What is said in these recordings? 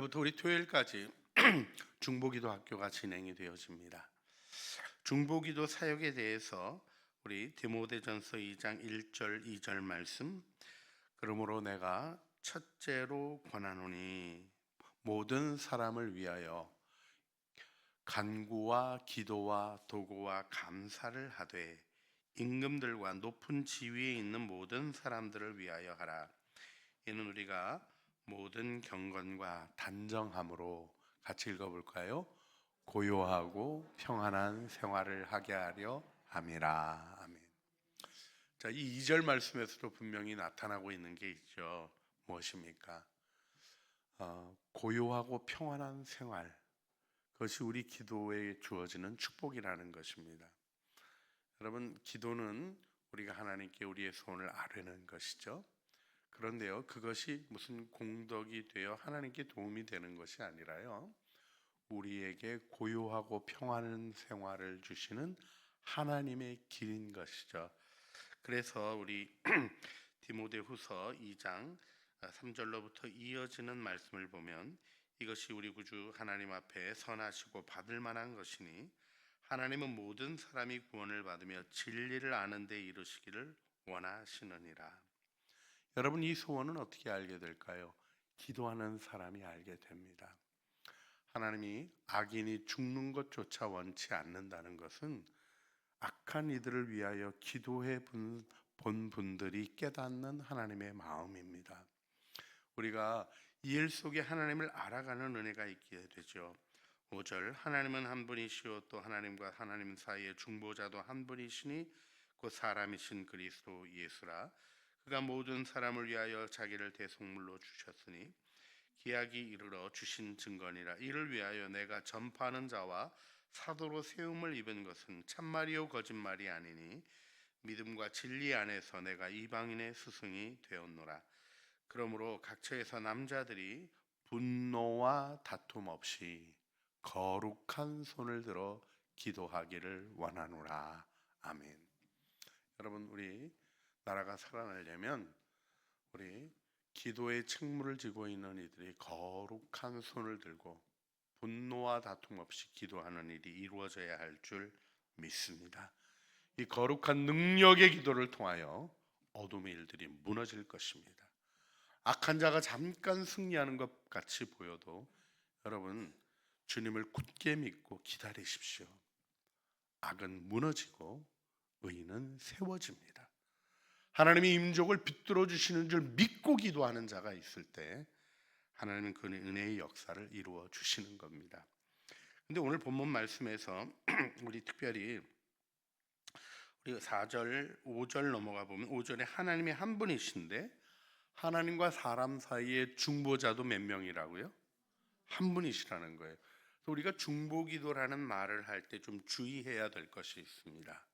오늘부터 우리 토요일까지 중보기도 학교가 진행이 되어집니다. 중보기도 사역에 대해서 우리 디모데전서 2장 1절 2절 말씀, 그러므로 내가 첫째로 권하노니 모든 사람을 위하여 간구와 기도와 도구와 감사를 하되 임금들과 높은 지위에 있는 모든 사람들을 위하여 하라. 이는 우리가 모든 경건과 단정함으로 같이 읽어볼까요? 고요하고 평안한 생활을 하게 하려 함이라. 아멘. 자, 이 2절 말씀에서도 분명히 나타나고 있는 게 있죠. 무엇입니까? 고요하고 평안한 생활, 그것이 우리 기도에 주어지는 축복이라는 것입니다. 여러분, 기도는 우리가 하나님께 우리의 소원을 아뢰는 것이죠. 그런데요, 그것이 무슨 공덕이 되어 하나님께 도움이 되는 것이 아니라요, 우리에게 고요하고 평안한 생활을 주시는 하나님의 길인 것이죠. 그래서 우리 디모데후서 2장 3절로부터 이어지는 말씀을 보면, 이것이 우리 구주 하나님 앞에 선하시고 받을 만한 것이니 하나님은 모든 사람이 구원을 받으며 진리를 아는 데 이르시기를 원하시느니라. 여러분, 이 소원은 어떻게 알게 될까요? 기도하는 사람이 알게 됩니다. 하나님이 악인이 죽는 것조차 원치 않는다는 것은 악한 이들을 위하여 기도해 본 분들이 깨닫는 하나님의 마음입니다. 우리가 이 일 속에 하나님을 알아가는 은혜가 있게 되죠. 5절, 하나님은 한 분이시요 또 하나님과 하나님 사이의 중보자도 한 분이시니 곧 사람이신 그리스도 예수라. 그가 모든 사람을 위하여 자기를 대속물로 주셨으니 기약이 이르러 주신 증거니라. 이를 위하여 내가 전파하는 자와 사도로 세움을 입은 것은 참말이요 거짓말이 아니니 믿음과 진리 안에서 내가 이방인의 스승이 되었노라. 그러므로 각처에서 남자들이 분노와 다툼 없이 거룩한 손을 들어 기도하기를 원하노라. 아멘. 여러분, 우리 나라가 살아나려면 우리 기도의 책무를 지고 있는 이들이 거룩한 손을 들고 분노와 다툼 없이 기도하는 일이 이루어져야 할 줄 믿습니다. 이 거룩한 능력의 기도를 통하여 어둠의 일들이 무너질 것입니다. 악한 자가 잠깐 승리하는 것 같이 보여도 여러분, 주님을 굳게 믿고 기다리십시오. 악은 무너지고 의인은 세워집니다. 하나님이 임족을 빛들어 주시는 줄 믿고 기도하는 자가 있을 때 하나님은 그 은혜의 역사를 이루어 주시는 겁니다. 근데 오늘 본문 말씀에서 우리 특별히 우리 4절, 5절 넘어가 보면 5절에 하나님이 한 분이신데 하나님과 사람 사이의 중보자도 몇 명이라고요? 한 분이시라는 거예요. 우리가 중보기도라는 말을 할 때 좀 주의해야 될 것이 있습니다.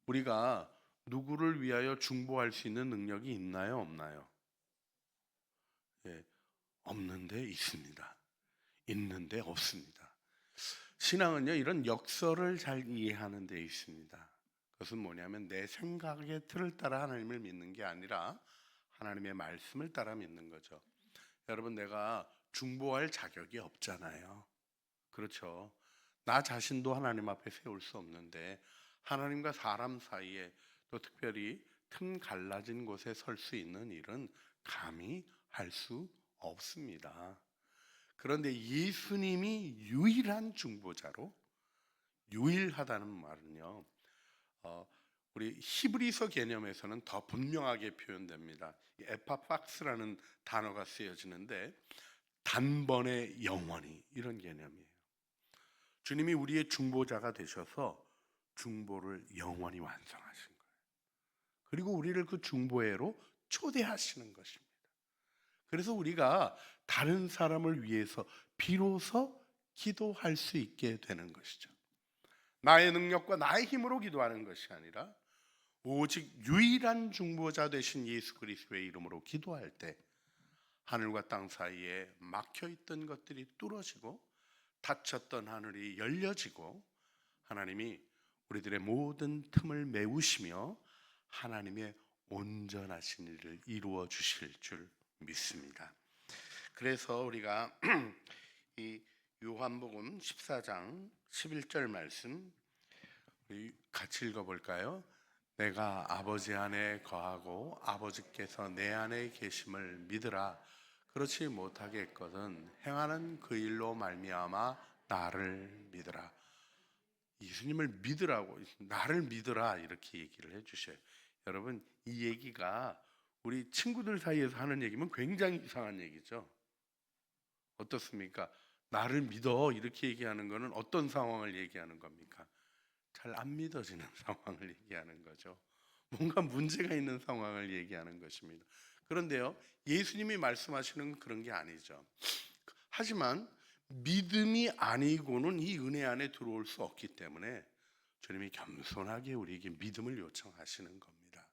우리가 누구를 위하여 중보할 수 있는 능력이 있나요, 없나요? 예, 없는데 있습니다. 있는데 없습니다. 신앙은요, 이런 역설을 잘 이해하는 데 있습니다. 그것은 뭐냐면 내 생각의 틀을 따라 하나님을 믿는 게 아니라 하나님의 말씀을 따라 믿는 거죠. 여러분, 내가 중보할 자격이 없잖아요. 그렇죠? 나 자신도 하나님 앞에 세울 수 없는데 하나님과 사람 사이에 또 특별히 틈 갈라진 곳에 설 수 있는 일은 감히 할 수 없습니다. 그런데 예수님이 유일한 중보자로, 유일하다는 말은요, 우리 히브리서 개념에서는 더 분명하게 표현됩니다. 에파팍스라는 단어가 쓰여지는데 단번에 영원히, 이런 개념이에요. 주님이 우리의 중보자가 되셔서 중보를 영원히 완성하신 거예요. 그리고 우리를 그 중보회로 초대하시는 것입니다. 그래서 우리가 다른 사람을 위해서 비로소 기도할 수 있게 되는 것이죠. 나의 능력과 나의 힘으로 기도하는 것이 아니라 오직 유일한 중보자 되신 예수 그리스도의 이름으로 기도할 때 하늘과 땅 사이에 막혀있던 것들이 뚫어지고 닫혔던 하늘이 열려지고 하나님이 우리들의 모든 틈을 메우시며 하나님의 온전하신 일을 이루어 주실 줄 믿습니다. 그래서 우리가 이 요한복음 14장 11절 말씀 우리 같이 읽어볼까요? 내가 아버지 안에 거하고 아버지께서 내 안에 계심을 믿으라. 그렇지 못하겠거든 행하는 그 일로 말미암아 나를 믿으라. 예수님을 믿으라고, 나를 믿으라 이렇게 얘기를 해주셔요. 여러분, 이 얘기가 우리 친구들 사이에서 하는 얘기면 굉장히 이상한 얘기죠. 어떻습니까? 나를 믿어 이렇게 얘기하는 거는 어떤 상황을 얘기하는 겁니까? 잘 안 믿어지는 상황을 얘기하는 거죠. 뭔가 문제가 있는 상황을 얘기하는 것입니다. 그런데요, 예수님이 말씀하시는 그런 게 아니죠. 하지만 믿음이 아니고는 이 은혜 안에 들어올 수 없기 때문에 주님이 겸손하게 우리에게 믿음을 요청하시는 겁니다.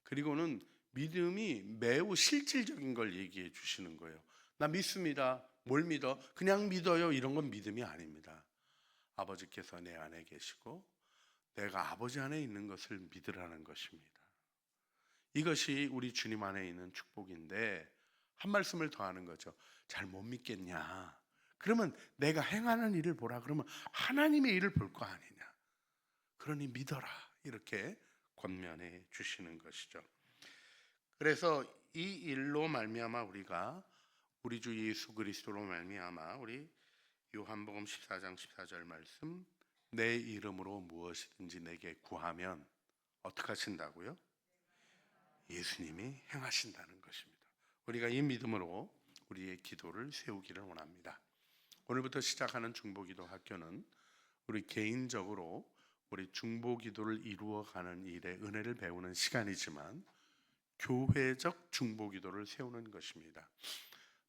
그리고는 믿음이 매우 실질적인 걸 얘기해 주시는 거예요. 나 믿습니다. 뭘 믿어? 그냥 믿어요. 이런 건 믿음이 아닙니다. 아버지께서 내 안에 계시고 내가 아버지 안에 있는 것을 믿으라는 것입니다. 이것이 우리 주님 안에 있는 축복인데 한 말씀을 더 하는 거죠. 잘 못 믿겠냐? 그러면 내가 행하는 일을 보라. 그러면 하나님의 일을 볼 거 아니냐? 그러니 믿어라. 이렇게 권면해 주시는 것이죠. 그래서 이 일로 말미암아 우리가 우리 주 예수 그리스도로 말미암아 우리 요한복음 14장 14절 말씀 내 이름으로 무엇이든지 내게 구하면 어떻게 하신다고요? 예수님이 행하신다는 것입니다. 우리가 이 믿음으로 우리의 기도를 세우기를 원합니다. 오늘부터 시작하는 중보기도 학교는 우리 개인적으로 우리 중보기도를 이루어가는 일에 은혜를 배우는 시간이지만 교회적 중보기도를 세우는 것입니다.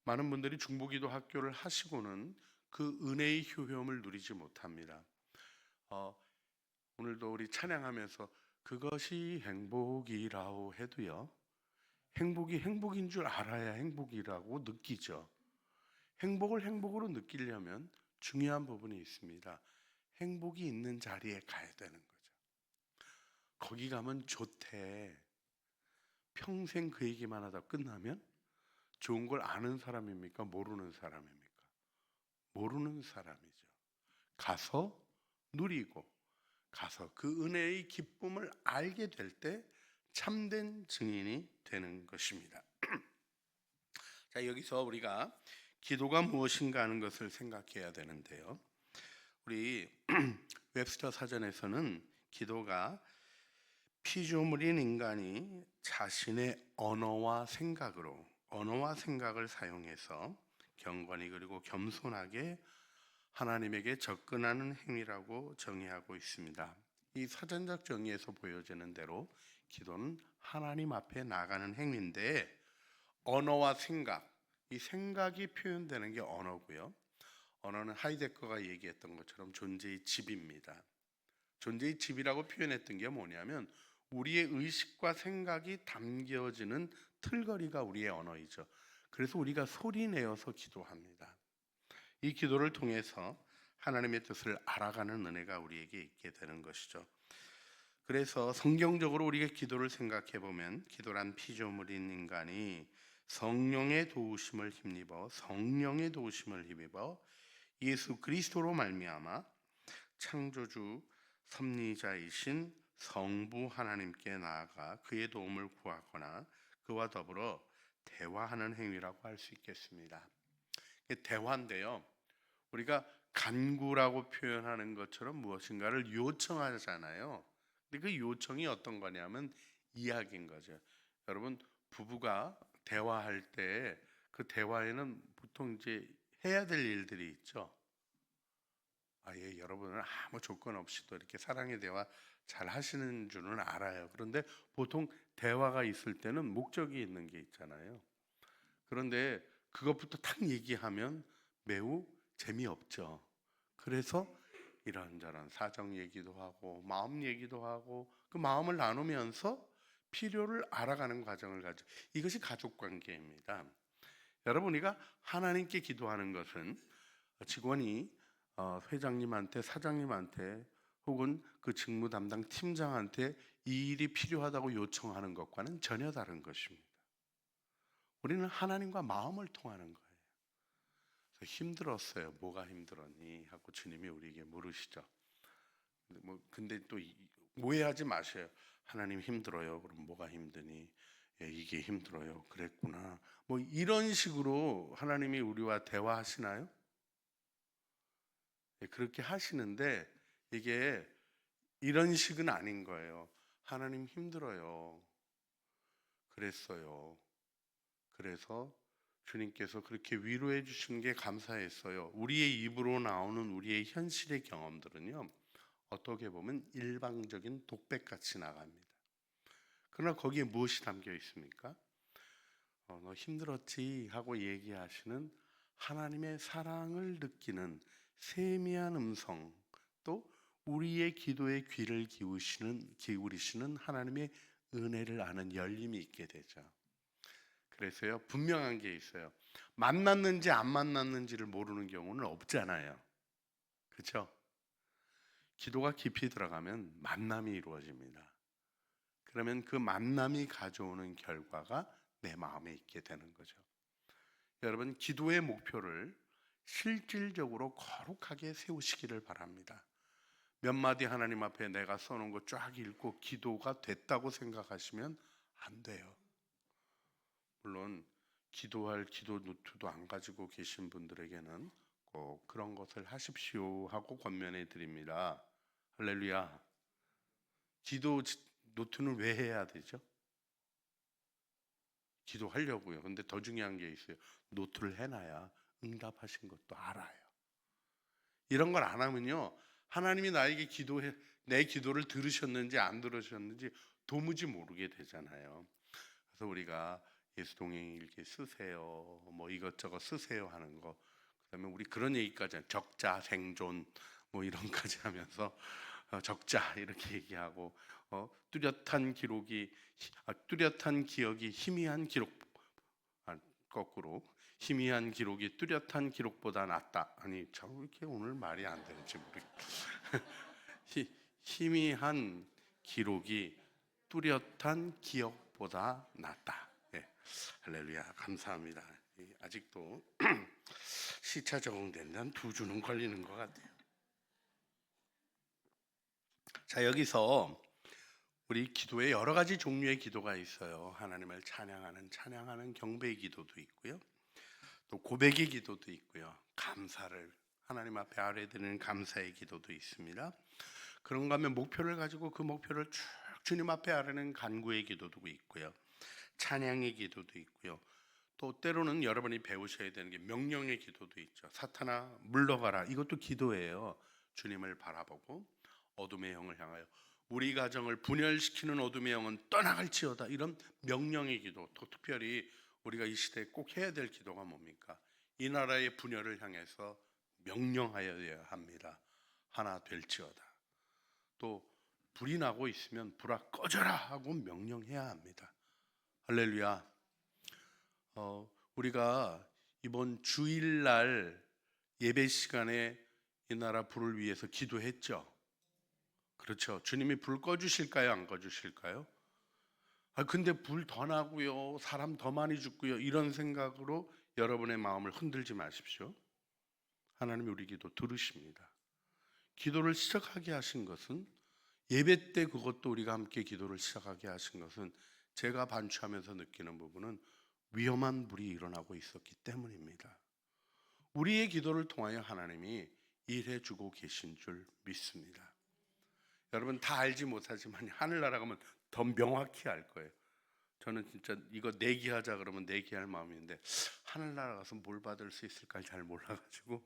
많은 분들이 중보기도 학교를 하시고는 그 은혜의 효험을 누리지 못합니다. 오늘도 우리 찬양하면서 그것이 행복이라고 해도요, 행복이 행복인 줄 알아야 행복이라고 느끼죠. 행복을 행복으로 느끼려면 중요한 부분이 있습니다. 행복이 있는 자리에 가야 되는 거죠. 거기 가면 좋대. 평생 그 얘기만 하다 끝나면 좋은 걸 아는 사람입니까? 모르는 사람입니까? 모르는 사람이죠. 가서 누리고 가서 그 은혜의 기쁨을 알게 될 때 참된 증인이 되는 것입니다. 자, 여기서 우리가 기도가 무엇인가 하는 것을 생각해야 되는데요. 우리 웹스터 사전에서는 기도가 피조물인 인간이 자신의 언어와 생각을 사용해서 경건히 그리고 겸손하게 하나님에게 접근하는 행위라고 정의하고 있습니다. 이 사전적 정의에서 보여지는 대로 기도는 하나님 앞에 나가는 행위인데 언어와 생각, 이 생각이 표현되는 게 언어고요. 언어는 하이데거가 얘기했던 것처럼 존재의 집입니다. 존재의 집이라고 표현했던 게 뭐냐면 우리의 의식과 생각이 담겨지는 틀거리가 우리의 언어이죠. 그래서 우리가 소리내어서 기도합니다. 이 기도를 통해서 하나님의 뜻을 알아가는 은혜가 우리에게 있게 되는 것이죠. 그래서 성경적으로 우리가 기도를 생각해 보면 기도란 피조물인 인간이 성령의 도우심을 힘입어 예수 그리스도로 말미암아 창조주 섭리자이신 성부 하나님께 나아가 그의 도움을 구하거나 그와 더불어 대화하는 행위라고 할 수 있겠습니다. 대화인데요. 우리가 간구라고 표현하는 것처럼 무엇인가를 요청하잖아요. 근데 그 요청이 어떤 거냐면 이야기인 거죠. 여러분, 부부가 대화할 때 그 대화에는 보통 이제 해야 될 일들이 있죠. 여러분은 아무 조건 없이도 이렇게 사랑의 대화 잘 하시는 줄은 알아요. 그런데 보통 대화가 있을 때는 목적이 있는 게 있잖아요. 그런데 그것부터 탁 얘기하면 매우 재미없죠. 그래서 이런저런 사정 얘기도 하고 마음 얘기도 하고 그 마음을 나누면서 필요를 알아가는 과정을 가져. 이것이 가족 관계입니다. 여러분, 우리가 하나님께 기도하는 것은 직원이 회장님한테, 사장님한테 혹은 그 직무 담당 팀장한테 이 일이 필요하다고 요청하는 것과는 전혀 다른 것입니다. 우리는 하나님과 마음을 통하는 거예요. 그래서 힘들었어요. 뭐가 힘들었니? 하고 주님이 우리에게 물으시죠. 근데 또 오해하지 마세요. 하나님 힘들어요. 그럼 뭐가 힘드니? 예, 이게 힘들어요. 그랬구나. 이런 식으로 하나님이 우리와 대화하시나요? 예, 그렇게 하시는데 이게 이런 식은 아닌 거예요. 하나님 힘들어요. 그랬어요. 그래서 주님께서 그렇게 위로해 주신 게 감사했어요. 우리의 입으로 나오는 우리의 현실의 경험들은요, 어떻게 보면 일방적인 독백같이 나갑니다. 그러나 거기에 무엇이 담겨 있습니까? 너 힘들었지 하고 얘기하시는 하나님의 사랑을 느끼는 세미한 음성, 또 우리의 기도에 귀를 기울이시는 하나님의 은혜를 아는 열림이 있게 되죠. 그래서요, 분명한 게 있어요. 만났는지 안 만났는지를 모르는 경우는 없잖아요. 그렇죠? 기도가 깊이 들어가면 만남이 이루어집니다. 그러면 그 만남이 가져오는 결과가 내 마음에 있게 되는 거죠. 여러분, 기도의 목표를 실질적으로 거룩하게 세우시기를 바랍니다. 몇 마디 하나님 앞에 내가 써놓은 거 쫙 읽고 기도가 됐다고 생각하시면 안 돼요. 물론 기도할 기도 노트도 안 가지고 계신 분들에게는 꼭 그런 것을 하십시오 하고 권면해 드립니다. 할렐루야. 기도 노트는 왜 해야 되죠? 기도하려고요. 근데 더 중요한 게 있어요. 노트를 해놔야 응답하신 것도 알아요. 이런 걸 안 하면요, 하나님이 나에게 내 기도를 들으셨는지 안 들으셨는지 도무지 모르게 되잖아요. 그래서 우리가 예수 동행일기 쓰세요, 이것저것 쓰세요 하는 거, 그다음에 우리 그런 얘기까지 적자 생존 이런까지 하면서 적자 이렇게 얘기하고 뚜렷한 기억이 희미한 기록, 거꾸로 희미한 기록이 뚜렷한 기록보다 낫다. 아니 참 이렇게 오늘 말이 안 되는지 모르겠어요. 희미한 기록이 뚜렷한 기억보다 낫다. 예. 할렐루야, 감사합니다. 아직도 시차 적응되는 한 2주는 걸리는 것 같아요. 자, 여기서 우리 기도에 여러 가지 종류의 기도가 있어요. 하나님을 찬양하는 경배의 기도도 있고요. 또 고백의 기도도 있고요. 감사를 하나님 앞에 아뢰드리는 감사의 기도도 있습니다. 그런가 하면 목표를 가지고 그 목표를 쭉 주님 앞에 아뢰는 간구의 기도도 있고요. 찬양의 기도도 있고요. 또 때로는 여러분이 배우셔야 되는 게 명령의 기도도 있죠. 사탄아 물러가라. 이것도 기도예요. 주님을 바라보고 어둠의 영을 향하여 우리 가정을 분열시키는 어둠의 영은 떠나갈지어다. 이런 명령의 기도. 또 특별히 우리가 이 시대에 꼭 해야 될 기도가 뭡니까? 이 나라의 분열을 향해서 명령하여야 합니다. 하나 될지어다. 또 불이 나고 있으면 불아 꺼져라 하고 명령해야 합니다. 할렐루야. 우리가 이번 주일날 예배 시간에 이 나라 불을 위해서 기도했죠. 그렇죠. 주님이 불 꺼주실까요? 안 꺼주실까요? 근데 불 더 나고요. 사람 더 많이 죽고요. 이런 생각으로 여러분의 마음을 흔들지 마십시오. 하나님이 우리 기도 들으십니다. 기도를 시작하게 하신 것은 예배 때 그것도 우리가 함께 기도를 시작하게 하신 것은 제가 반추하면서 느끼는 부분은 위험한 불이 일어나고 있었기 때문입니다. 우리의 기도를 통하여 하나님이 일해주고 계신 줄 믿습니다. 여러분 다 알지 못하지만 하늘나라 가면 더 명확히 알 거예요. 저는 진짜 이거 내기하자 그러면 내기할 마음인데 하늘나라 가서 뭘 받을 수 있을까 잘 몰라가지고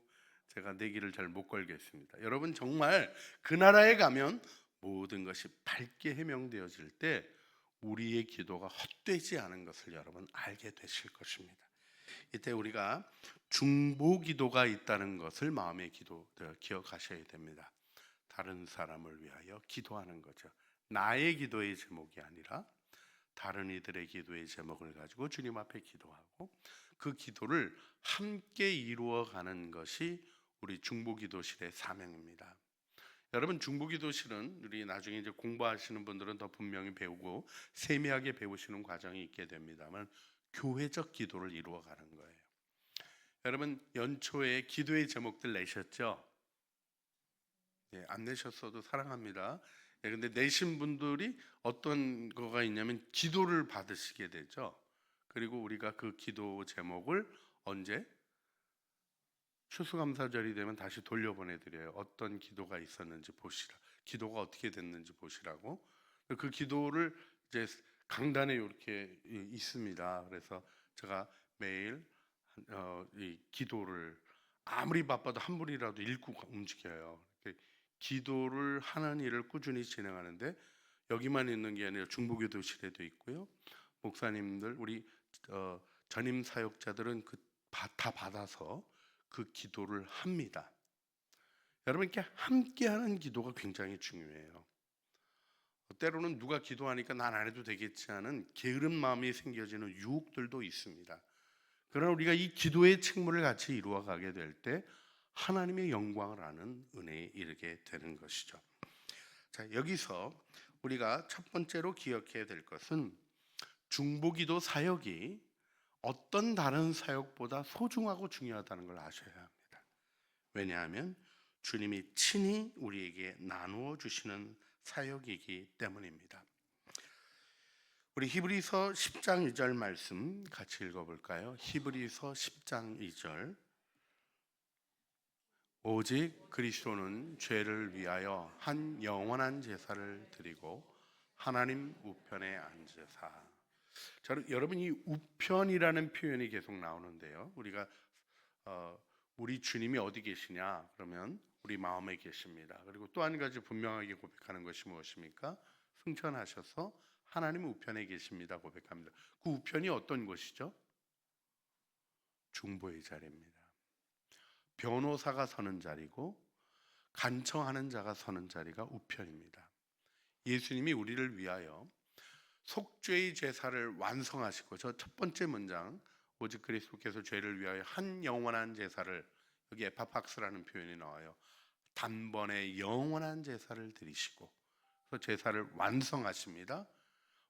제가 내기를 잘 못 걸겠습니다. 여러분 정말 그 나라에 가면 모든 것이 밝게 해명되어질 때 우리의 기도가 헛되지 않은 것을 여러분 알게 되실 것입니다. 이때 우리가 중보기도가 있다는 것을 마음의 기도 기억하셔야 됩니다. 다른 사람을 위하여 기도하는 거죠. 나의 기도의 제목이 아니라 다른 이들의 기도의 제목을 가지고 주님 앞에 기도하고 그 기도를 함께 이루어가는 것이 우리 중보기도실의 사명입니다. 여러분 중보기도실은 우리 나중에 이제 공부하시는 분들은 더 분명히 배우고 세미하게 배우시는 과정이 있게 됩니다만 교회적 기도를 이루어가는 거예요. 여러분 연초에 기도의 제목들 내셨죠? 예, 안 내셨어도 사랑합니다. 예, 근데 내신 분들이 어떤 거가 있냐면 기도를 받으시게 되죠. 그리고 우리가 그 기도 제목을 언제? 추수감사절이 되면 다시 돌려보내드려요. 어떤 기도가 있었는지 보시라. 기도가 어떻게 됐는지 보시라고. 그 기도를 이제 강단에 이렇게 있습니다. 그래서 제가 매일 이 기도를 아무리 바빠도 한 분이라도 읽고 움직여요. 기도를 하는 일을 꾸준히 진행하는데 여기만 있는 게 아니라 중보기도실에도 있고요. 목사님들 우리 전임 사역자들은 다 받아서 그 기도를 합니다. 여러분께 함께하는 기도가 굉장히 중요해요. 때로는 누가 기도하니까 난 안 해도 되겠지 하는 게으른 마음이 생겨지는 유혹들도 있습니다. 그러나 우리가 이 기도의 책무를 같이 이루어가게 될 때 하나님의 영광을 아는 은혜에 이르게 되는 것이죠. 자, 여기서 우리가 첫 번째로 기억해야 될 것은 중보기도 사역이 어떤 다른 사역보다 소중하고 중요하다는 걸 아셔야 합니다. 왜냐하면 주님이 친히 우리에게 나누어 주시는 사역이기 때문입니다. 우리 히브리서 10장 2절 말씀 같이 읽어볼까요? 히브리서 10장 2절. 오직 그리스도는 죄를 위하여 한 영원한 제사를 드리고 하나님 우편에 앉으사. 여러분 이 우편이라는 표현이 계속 나오는데요. 우리가 우리 주님이 어디 계시냐? 그러면 우리 마음에 계십니다. 그리고 또 한 가지 분명하게 고백하는 것이 무엇입니까? 승천하셔서 하나님 우편에 계십니다 고백합니다. 그 우편이 어떤 곳이죠? 중보의 자리입니다. 변호사가 서는 자리고 간청하는 자가 서는 자리가 우편입니다. 예수님이 우리를 위하여 속죄의 제사를 완성하시고, 저 첫 번째 문장 오직 그리스도께서 죄를 위하여 한 영원한 제사를, 여기 에파팍스라는 표현이 나와요. 단번에 영원한 제사를 드리시고 그래서 제사를 완성하십니다.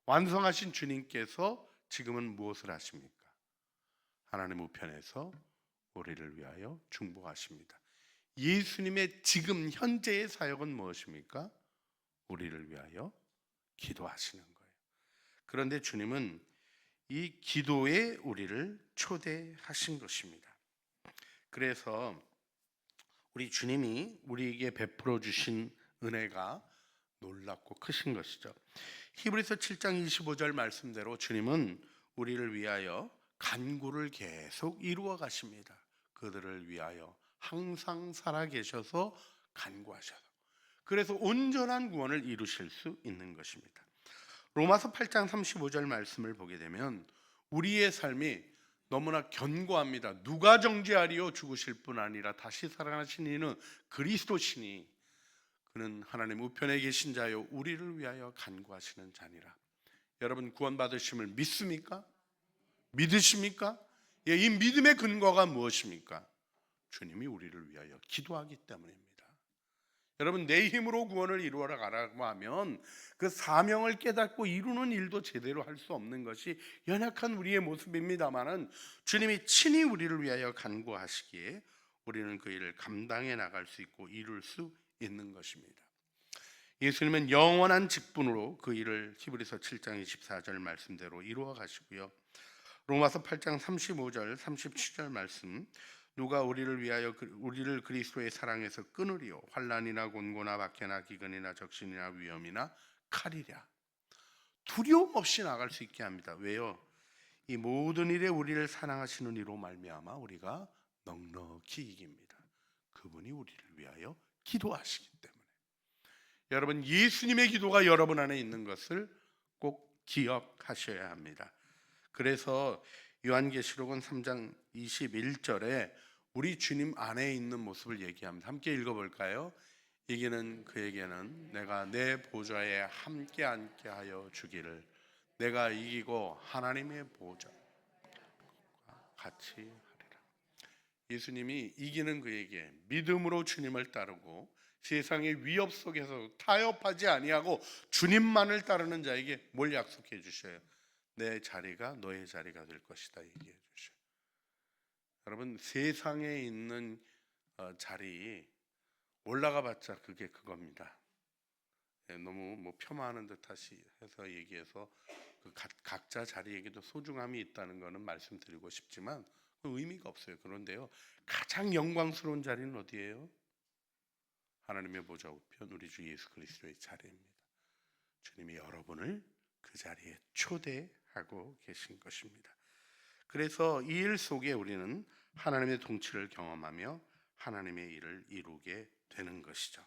완성하신 주님께서 지금은 무엇을 하십니까? 하나님 우편에서 우리를 위하여 중보하십니다. 예수님의 지금 현재의 사역은 무엇입니까? 우리를 위하여 기도하시는 거예요. 그런데 주님은 이 기도에 우리를 초대하신 것입니다. 그래서 우리 주님이 우리에게 베풀어 주신 은혜가 놀랍고 크신 것이죠. 히브리서 7장 25절 말씀대로 주님은 우리를 위하여 간구를 계속 이루어 가십니다. 그들을 위하여 항상 살아계셔서 간구하셔서 그래서 온전한 구원을 이루실 수 있는 것입니다. 로마서 8장 35절 말씀을 보게 되면 우리의 삶이 너무나 견고합니다. 누가 정죄하리요? 죽으실 뿐 아니라 다시 살아나신 이는 그리스도시니 그는 하나님 우편에 계신 자요 우리를 위하여 간구하시는 자니라. 여러분 구원받으심을 믿습니까? 믿으십니까? 예, 이 믿음의 근거가 무엇입니까? 주님이 우리를 위하여 기도하기 때문입니다. 여러분 내 힘으로 구원을 이루어 가라고 하면 그 사명을 깨닫고 이루는 일도 제대로 할 수 없는 것이 연약한 우리의 모습입니다마는 주님이 친히 우리를 위하여 간구하시기에 우리는 그 일을 감당해 나갈 수 있고 이룰 수 있는 것입니다. 예수님은 영원한 직분으로 그 일을 히브리서 7장 24절 말씀대로 이루어 가시고요. 로마서 8장 35절 37절 말씀, 누가 우리를 위하여 우리를 그리스도의 사랑에서 끊으리요? 환난이나 곤고나 박해나 기근이나 적신이나 위험이나 칼이랴. 두려움 없이 나갈 수 있게 합니다. 왜요? 이 모든 일에 우리를 사랑하시는 이로 말미암아 우리가 넉넉히 이깁니다. 그분이 우리를 위하여 기도하시기 때문에. 여러분 예수님의 기도가 여러분 안에 있는 것을 꼭 기억하셔야 합니다. 그래서 요한계시록은 3장 21절에 우리 주님 안에 있는 모습을 얘기합니다. 함께 읽어볼까요? 이기는 그에게는 내가 내 보좌에 함께 앉게 하여 주기를, 내가 이기고 하나님의 보좌와 같이 하리라. 예수님이 이기는 그에게 믿음으로 주님을 따르고 세상의 위협 속에서 타협하지 아니하고 주님만을 따르는 자에게 뭘 약속해 주셔요? 내 자리가 너의 자리가 될 것이다 얘기해 주셔. 여러분 세상에 있는 자리 올라가 봤자 그게 그겁니다. 예, 너무 뭐 폄하하는 듯하시 해서 얘기해서 그 각자 자리에게도 소중함이 있다는 것은 말씀드리고 싶지만 그 의미가 없어요. 그런데요, 가장 영광스러운 자리는 어디예요? 하나님의 보좌 우편 우리 주 예수 그리스도의 자리입니다. 주님이 여러분을 그 자리에 초대하고 계신 것입니다. 그래서 이 일 속에 우리는 하나님의 통치를 경험하며 하나님의 일을 이루게 되는 것이죠.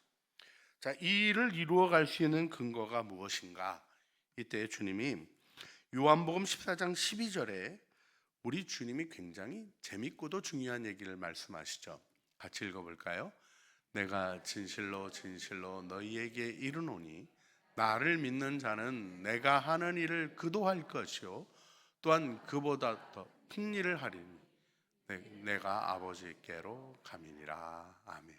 자, 이 일을 이루어갈 수 있는 근거가 무엇인가? 이때 주님이 요한복음 14장 12절에 우리 주님이 굉장히 재밌고도 중요한 얘기를 말씀하시죠. 같이 읽어볼까요? 내가 진실로 진실로 너희에게 이르노니 나를 믿는 자는 내가 하는 일을 그도 할 것이요 또한 그보다 더 큰 일을 하리니 내가 아버지께로 감이니라. 아멘.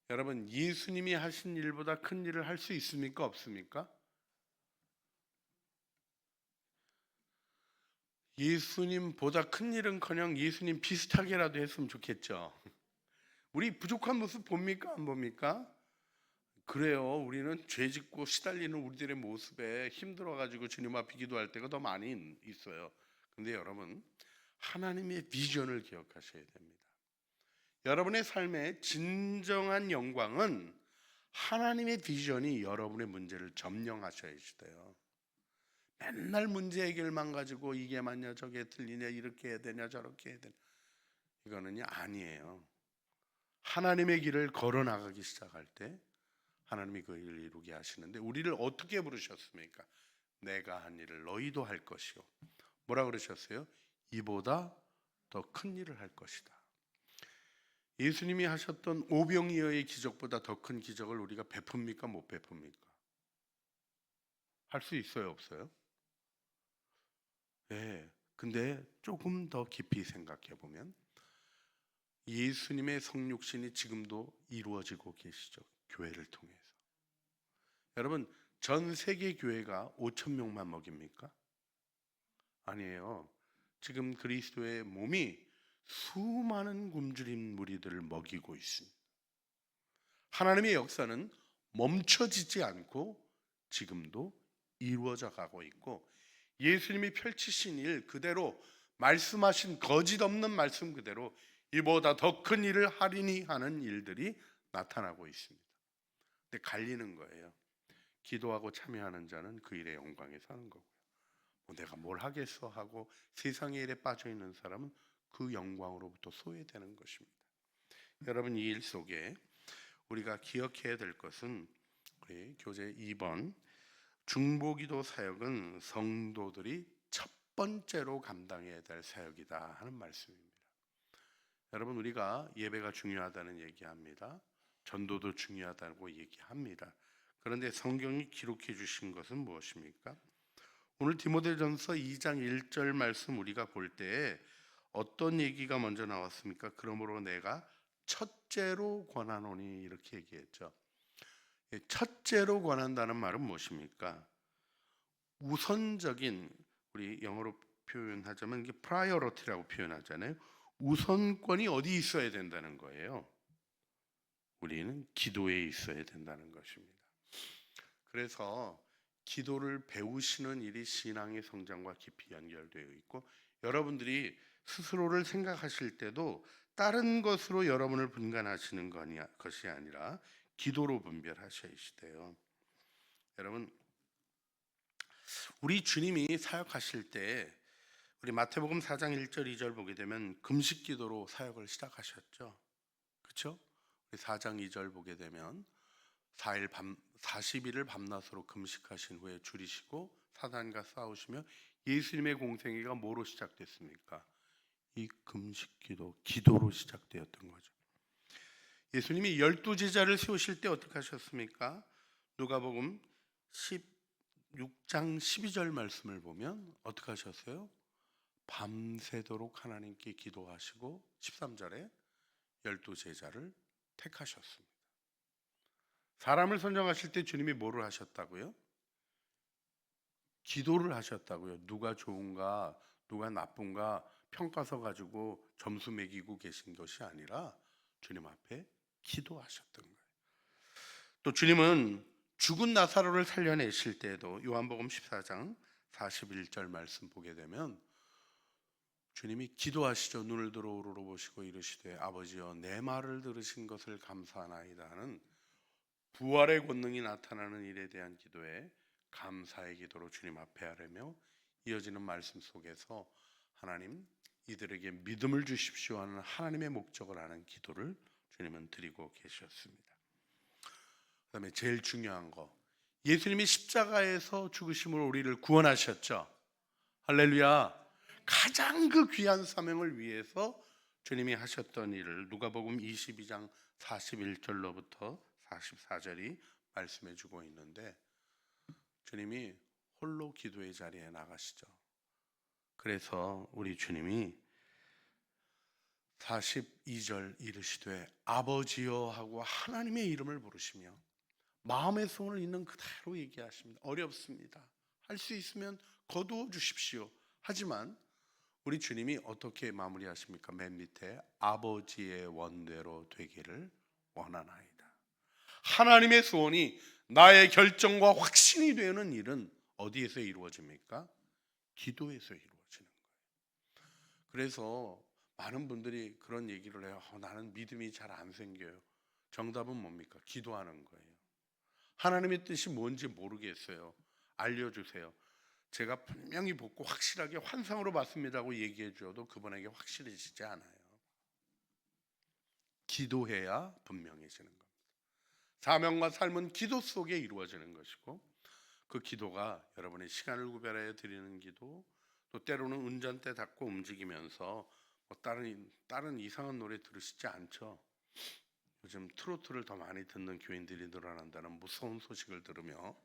여러분 예수님이 하신 일보다 큰 일을 할 수 있습니까? 없습니까? 예수님보다 큰 일은커녕 예수님 비슷하게라도 했으면 좋겠죠. 우리 부족한 모습 봅니까? 안 봅니까? 그래요. 우리는 죄 짓고 시달리는 우리들의 모습에 힘들어가지고 주님 앞에 기도할 때가 더 많이 있어요. 근데 여러분 하나님의 비전을 기억하셔야 됩니다. 여러분의 삶의 진정한 영광은 하나님의 비전이 여러분의 문제를 점령하셔야 돼요. 맨날 문제 해결만 가지고 이게 맞냐 저게 틀리냐 이렇게 해야 되냐 저렇게 해야 되냐 이거는 아니에요. 하나님의 길을 걸어나가기 시작할 때 하나님이 그 일을 이루게 하시는데 우리를 어떻게 부르셨습니까? 내가 한 일을 너희도 할 것이요. 뭐라 그러셨어요? 이보다 더 큰 일을 할 것이다. 예수님이 하셨던 오병이어의 기적보다 더 큰 기적을 우리가 베풉니까? 못 베풉니까? 할 수 있어요? 없어요? 네. 근데 조금 더 깊이 생각해 보면 예수님의 성육신이 지금도 이루어지고 계시죠. 교회를 통해서. 여러분 전 세계 교회가 5천 명만 먹입니까? 아니에요. 지금 그리스도의 몸이 수많은 굶주린 무리들을 먹이고 있습니다. 하나님의 역사는 멈춰지지 않고 지금도 이루어져 가고 있고 예수님이 펼치신 일 그대로 말씀하신 거짓 없는 말씀 그대로 이보다 더 큰 일을 하리니 하는 일들이 나타나고 있습니다. 근데 갈리는 거예요. 기도하고 참여하는 자는 그 일의 영광에 사는 거고요. 내가 뭘 하겠어 하고 세상의 일에 빠져 있는 사람은 그 영광으로부터 소외되는 것입니다. 여러분 이 일 속에 우리가 기억해야 될 것은 우리 교재 2번 중보기도 사역은 성도들이 첫 번째로 감당해야 될 사역이다 하는 말씀입니다. 여러분 우리가 예배가 중요하다는 얘기합니다. 전도도 중요하다고 얘기합니다. 그런데 성경이 기록해 주신 것은 무엇입니까? 오늘 디모데전서 2장 1절 말씀 우리가 볼 때 어떤 얘기가 먼저 나왔습니까? 그러므로 내가 첫째로 권하노니 이렇게 얘기했죠. 첫째로 권한다는 말은 무엇입니까? 우선적인 우리 영어로 표현하자면 이게 priority라고 표현하잖아요. 우선권이 어디 있어야 된다는 거예요. 우리는 기도에 있어야 된다는 것입니다. 그래서 기도를 배우시는 일이 신앙의 성장과 깊이 연결되어 있고 여러분들이 스스로를 생각하실 때도 다른 것으로 여러분을 분간하시는 것이 아니라 기도로 분별하셔야 돼요. 여러분 우리 주님이 사역하실 때 우리 마태복음 4장 1절 2절 보게 되면 금식 기도로 사역을 시작하셨죠. 그렇죠? 우리 4장 2절 보게 되면 40일을 밤낮으로 금식하신 후에 줄이시고 사단과 싸우시며 예수님의 공생애가 뭐로 시작됐습니까? 이 금식 기도로 시작되었던 거죠. 예수님이 12제자를 세우실 때 어떻게 하셨습니까? 누가복음 16장 12절 말씀을 보면 어떻게 하셨어요? 밤새도록 하나님께 기도하시고 13절에 12제자를 택하셨습니다. 사람을 선정하실 때 주님이 뭐를 하셨다고요? 기도를 하셨다고요. 누가 좋은가, 누가 나쁜가 평가서 가지고 점수 매기고 계신 것이 아니라 주님 앞에 기도하셨던 거예요. 또 주님은 죽은 나사로를 살려내실 때에도 요한복음 14장 41절 말씀 보게 되면 주님이 기도하시죠. 눈을 들어 우러러보시고 이르시되 아버지여 내 말을 들으신 것을 감사하나이다 하는 부활의 권능이 나타나는 일에 대한 기도에 감사의 기도로 주님 앞에 하려며 이어지는 말씀 속에서 하나님 이들에게 믿음을 주십시오 하는 하나님의 목적을 아는 기도를 주님은 드리고 계셨습니다. 그 다음에 제일 중요한 거, 예수님이 십자가에서 죽으심으로 우리를 구원하셨죠. 할렐루야. 가장 그 귀한 사명을 위해서 주님이 하셨던 일을 누가복음 22장 41절로부터 44절이 말씀해 주고 있는데, 주님이 홀로 기도의 자리에 나가시죠. 그래서 우리 주님이 42절 이르시되 아버지여 하고 하나님의 이름을 부르시며 마음의 소원을 있는 그대로 얘기하십니다. 어렵습니다. 할 수 있으면 거두어 주십시오. 하지만 우리 주님이 어떻게 마무리하십니까? 맨 밑에 아버지의 원대로 되기를 원하나이다. 하나님의 소원이 나의 결정과 확신이 되는 일은 어디에서 이루어집니까? 기도에서 이루어지는 거예요. 그래서 많은 분들이 그런 얘기를 해요. 나는 믿음이 잘 안 생겨요. 정답은 뭡니까? 기도하는 거예요. 하나님의 뜻이 뭔지 모르겠어요. 알려주세요. 제가 분명히 보고 확실하게 환상으로 봤습니다고 얘기해 줘도 그분에게 확실해지지 않아요. 기도해야 분명해지는 겁니다. 사명과 삶은 기도 속에 이루어지는 것이고, 그 기도가 여러분의 시간을 구별하여 드리는 기도, 또 때로는 운전대 닫고 움직이면서 뭐 다른 이상한 노래 들으시지 않죠. 요즘 트로트를 더 많이 듣는 교인들이 늘어난다는 무서운 소식을 들으며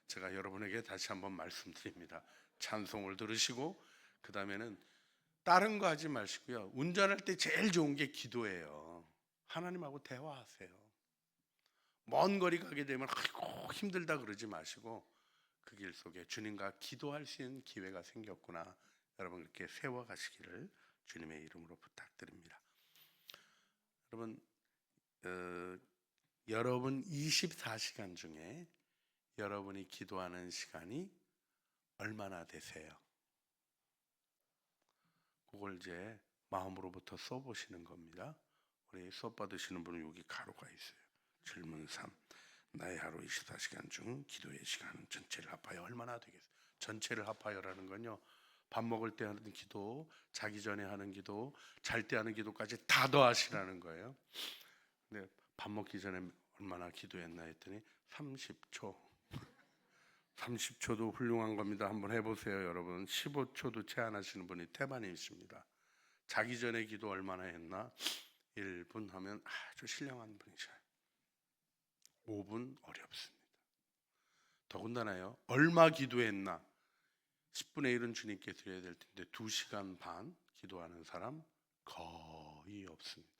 제가 여러분에게 다시 한번 말씀드립니다. 찬송을 들으시고 그 다음에는 다른 거 하지 마시고요. 운전할 때 제일 좋은 게 기도예요. 하나님하고 대화하세요. 먼 거리 가게 되면 아이고 힘들다 그러지 마시고 그 길 속에 주님과 기도할 수 있는 기회가 생겼구나. 여러분 그렇게 세워가시기를 주님의 이름으로 부탁드립니다. 여러분 24시간 중에 여러분이 기도하는 시간이 얼마나 되세요? 그걸 이제 마음으로부터 써보시는 겁니다. 우리 수업 받으시는 분은 여기 가로가 있어요. 질문 3. 나의 하루 24시간 중 기도의 시간은 전체를 합하여 얼마나 되겠어요? 전체를 합하여라는 건요, 밥 먹을 때 하는 기도, 자기 전에 하는 기도, 잘 때 하는 기도까지 다 더하시라는 거예요. 근데 밥 먹기 전에 얼마나 기도했나 했더니 30초. 30초도 훌륭한 겁니다. 한번 해보세요, 여러분. 15초도 채 안 하시는 분이 태반이십니다. 자기 전에 기도 얼마나 했나? 1분 하면 아주 신령한 분이셔요. 5분 어렵습니다. 더군다나요, 얼마 기도했나? 10분의 1은 주님께 드려야 될 텐데 2시간 반 기도하는 사람 거의 없습니다.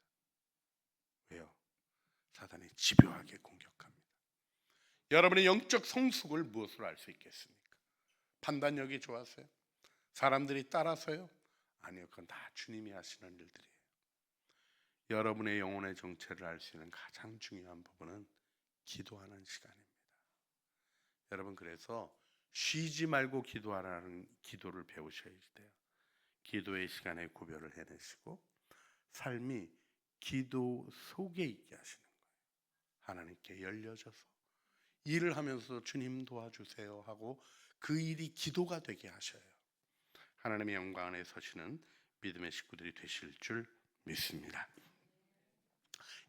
왜요? 사단이 집요하게 공격합니다. 여러분의 영적 성숙을 무엇으로 알 수 있겠습니까? 판단력이 좋아서요? 사람들이 따라서요? 아니요, 그건 다 주님이 하시는 일들이에요. 여러분의 영혼의 정체를 알 수 있는 가장 중요한 부분은 기도하는 시간입니다. 여러분 그래서 쉬지 말고 기도하라는 기도를 배우셔야 돼요. 기도의 시간에 구별을 해내시고 삶이 기도 속에 있게 하시는 거예요. 하나님께 열려져서 일을 하면서 주님 도와주세요 하고 그 일이 기도가 되게 하셔요. 하나님의 영광 안에 서시는 믿음의 식구들이 되실 줄 믿습니다.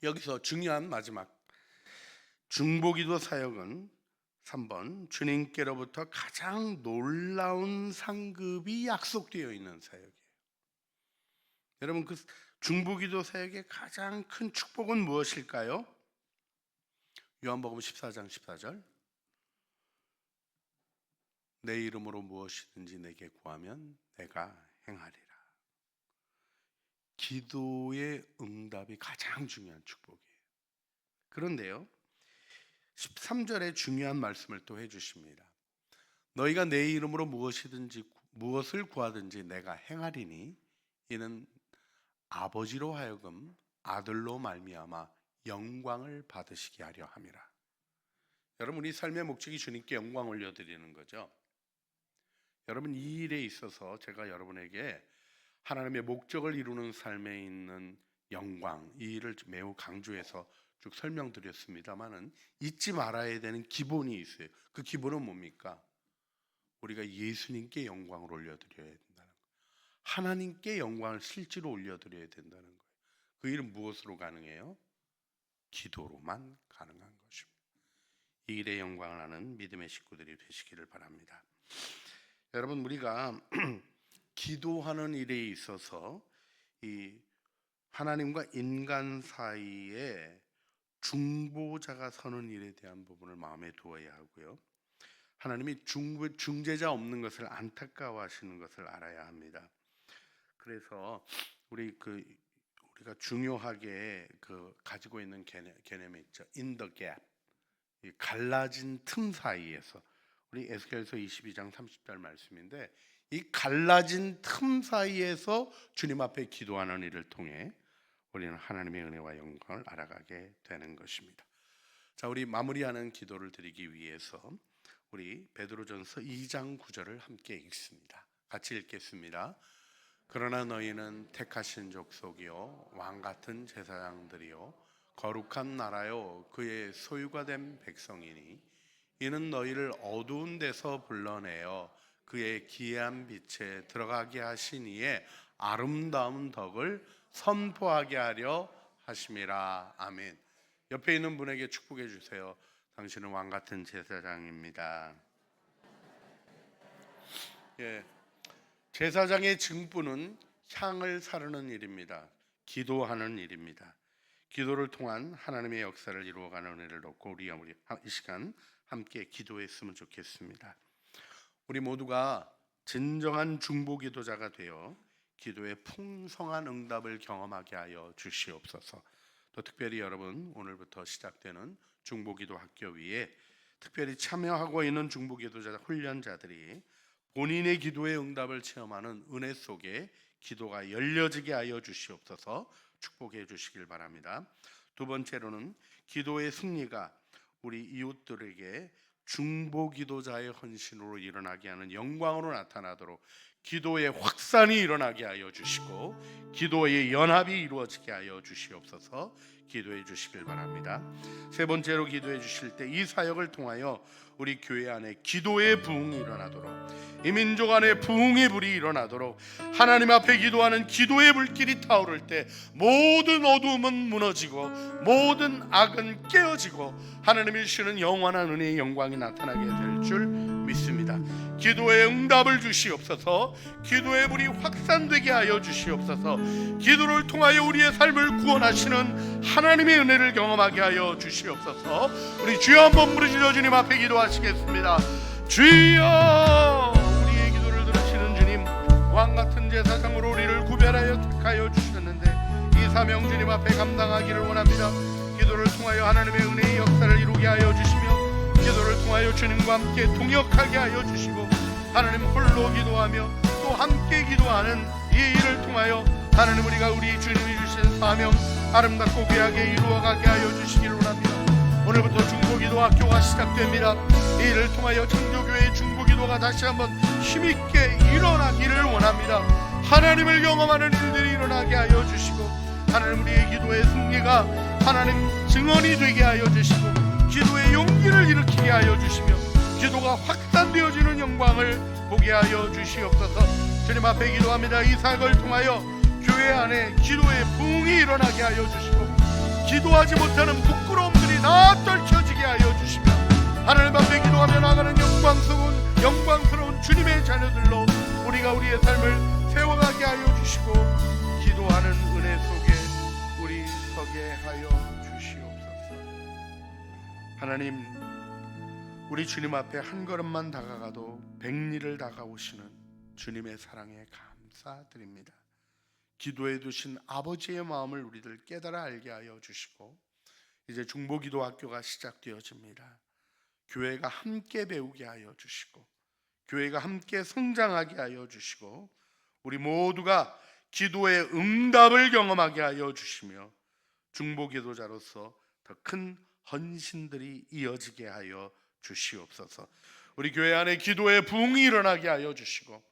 여기서 중요한 마지막 중보기도 사역은 3번 주님께로부터 가장 놀라운 상급이 약속되어 있는 사역이에요. 여러분 그 중보기도 사역의 가장 큰 축복은 무엇일까요? 요한복음 14장 14절 내 이름으로 무엇이든지 내게 구하면 내가 행하리라. 기도의 응답이 가장 중요한 축복이에요. 그런데요 13절에 중요한 말씀을 또 해주십니다. 너희가 내 이름으로 무엇을 구하든지 내가 행하리니 이는 아버지로 하여금 아들로 말미암아 영광을 받으시게 하려 함이라. 여러분, 우리 삶의 목적이 주님께 영광 올려드리는 거죠. 여러분, 이 일에 있어서 제가 여러분에게 하나님의 목적을 이루는 삶에 있는 영광, 이 일을 매우 강조해서 쭉 설명드렸습니다만은 잊지 말아야 되는 기본이 있어요. 그 기본은 뭡니까? 우리가 예수님께 영광을 올려드려야 된다는 거예요. 하나님께 영광을 실제로 올려드려야 된다는 거예요. 그 일은 무엇으로 가능해요? 기도로만 가능한 것입니다. 이 일에 영광을 하는 믿음의 식구들이 되시기를 바랍니다. 여러분, 우리가 기도하는 일에 있어서 이 하나님과 인간 사이에 중보자가 서는 일에 대한 부분을 마음에 두어야 하고요. 하나님이 중재자 없는 것을 안타까워하시는 것을 알아야 합니다. 그래서 우리가 중요하게 가지고 있는 개념이 있죠. In the gap, 갈라진 틈 사이에서, 우리 에스겔서 22장 30절 말씀인데, 이 갈라진 틈 사이에서 주님 앞에 기도하는 일을 통해 우리는 하나님의 은혜와 영광을 알아가게 되는 것입니다. 자, 우리 마무리하는 기도를 드리기 위해서 우리 베드로전서 2장 9절을 함께 읽습니다. 같이 읽겠습니다. 그러나 너희는 택하신 족속이요 왕같은 제사장들이요 거룩한 나라요 그의 소유가 된 백성이니 이는 너희를 어두운 데서 불러내어 그의 기이한 빛에 들어가게 하신 이의 아름다운 덕을 선포하게 하려 하심이라. 아멘. 옆에 있는 분에게 축복해 주세요. 당신은 왕같은 제사장입니다. 예, 제사장의 직분은 향을 사르는 일입니다. 기도하는 일입니다. 기도를 통한 하나님의 역사를 이루어가는 은혜를 얻고 우리 이 시간 함께 기도했으면 좋겠습니다. 우리 모두가 진정한 중보기도자가 되어 기도의 풍성한 응답을 경험하게 하여 주시옵소서. 또 특별히 여러분, 오늘부터 시작되는 중보기도 학교 위에 특별히 참여하고 있는 중보기도자 훈련자들이 본인의 기도의 응답을 체험하는 은혜 속에 기도가 열려지게 하여 주시옵소서. 축복해 주시길 바랍니다. 두 번째로는 기도의 승리가 우리 이웃들에게 중보기도자의 헌신으로 일어나게 하는 영광으로 나타나도록 기도의 확산이 일어나게 하여 주시고 기도의 연합이 이루어지게 하여 주시옵소서. 기도해 주시길 바랍니다. 세 번째로 기도해 주실 때 이 사역을 통하여 우리 교회 안에 기도의 부흥이 일어나도록, 이 민족 안에 부흥의 불이 일어나도록, 하나님 앞에 기도하는 기도의 불길이 타오를 때 모든 어두움은 무너지고 모든 악은 깨어지고 하나님이 주시는 영원한 은혜의 영광이 나타나게 될 줄 믿습니다. 기도의 응답을 주시옵소서. 기도의 불이 확산되게 하여 주시옵소서. 기도를 통하여 우리의 삶을 구원하시는 하나님의 은혜를 경험하게 하여 주시옵소서. 우리 주여 한번 부르짖어 주님 앞에 기도하시겠습니다. 주여, 우리의 기도를 들으시는 주님, 왕같은 제사장으로 우리를 구별하여 택하여 주셨는데 이 사명 주님 앞에 감당하기를 원합니다. 기도를 통하여 하나님의 은혜의 역사를 이루게 하여 주시며 기도를 통하여 주님과 함께 동역하게 하여 주시고 하나님 홀로 기도하며 또 함께 기도하는 이 일을 통하여 하나님 우리가 우리 주님이 주신 사명 아름답고 귀하게 이루어가게 하여 주시기를 원합니다. 오늘부터 중보기도 학교가 시작됩니다. 이 일을 통하여 창조교회의 중보기도가 다시 한번 힘있게 일어나기를 원합니다. 하나님을 경험하는 일들이 일어나게 하여 주시고 하나님 우리의 기도의 승리가 하나님 증언이 되게 하여 주시고 기도의 용기를 일으키게 하여 주시며 기도가 확산되어지는 영광을 보게 하여 주시옵소서. 주님 앞에 기도합니다. 이 사역을 통하여 교회 안에 기도의 부흥이 일어나게 하여 주시고 기도하지 못하는 부끄러움들이 다 떨쳐지게 하여 주시며 하나님 앞에 기도하며 나가는 영광스러운 주님의 자녀들로 우리가 우리의 삶을 세워가게 하여 주시고 기도하는 은혜 속에 우리 서게 하여 주시옵소서. 하나님, 우리 주님 앞에 한 걸음만 다가가도 백리를 다가오시는 주님의 사랑에 감사드립니다. 기도해 두신 아버지의 마음을 우리들 깨달아 알게 하여 주시고 이제 중보기도 학교가 시작되어집니다. 교회가 함께 배우게 하여 주시고 교회가 함께 성장하게 하여 주시고 우리 모두가 기도의 응답을 경험하게 하여 주시며 중보기도자로서 더 큰 헌신들이 이어지게 하여 주시옵소서. 우리 교회 안에 기도의 부흥이 일어나게 하여 주시고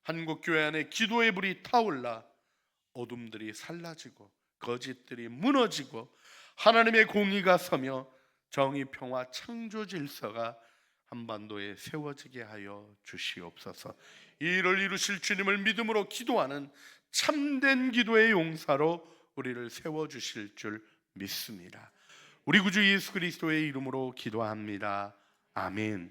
한국교회 안에 기도의 불이 타올라 어둠들이 살라지고 거짓들이 무너지고 하나님의 공의가 서며 정의, 평화, 창조 질서가 한반도에 세워지게 하여 주시옵소서. 이 일을 이루실 주님을 믿음으로 기도하는 참된 기도의 용사로 우리를 세워주실 줄 믿습니다. 우리 구주 예수 그리스도의 이름으로 기도합니다. 아멘.